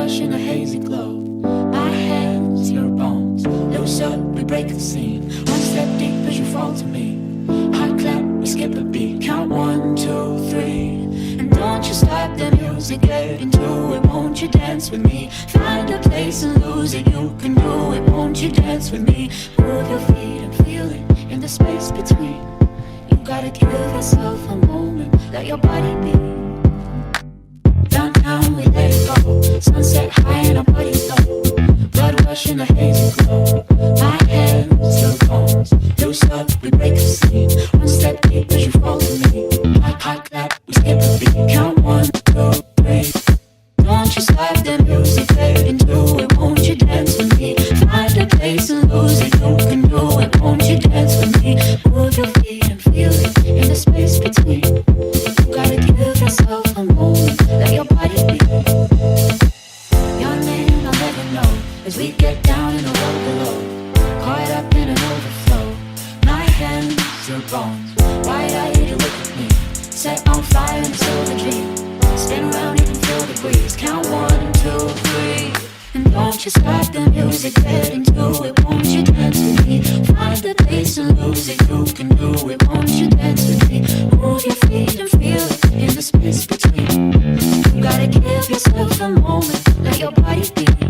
rush in a hazy glow. My hands, your bones. Loose up, we break the scene. One step deep as you fall to me. Hot clap, we skip a beat. Count 1, 2, 3. And don't you stop the music, get into it. Won't you dance with me? Find a place and lose it. You can do it. Won't you dance with me? Move your feet and feel it in the space between. You gotta give yourself a moment. Let your body be. Downtown we let it go. Sunset high and our bodies low. Blood rush in a hazy glow. My hands, your bones. Loose up, we break the scene. One step deep as you fall to me. Hot clap, we skip a beat. Count 1, 2, 3. Don't you stop the music, get into it. Won't you dance with me? Find a place and lose it. You can do it. Won't you dance with me? Move your feet and feel it in the space between. You gotta give yourself a moment. Let your body be. Your name, I'll never know. As we get down in the road below. Caught up in an overflow. My hands, your bones. Wide-eyed, you look at me. Set on fire in a silver dream. Spin around, you can feel the breeze. Count 1, 2, 3. And don't you stop the music, get into it. Won't you dance with me? Find the place and lose it. You can do it. Won't you dance with me? Move your feet and feel it in the space between. You gotta give yourself a moment. Let your body be.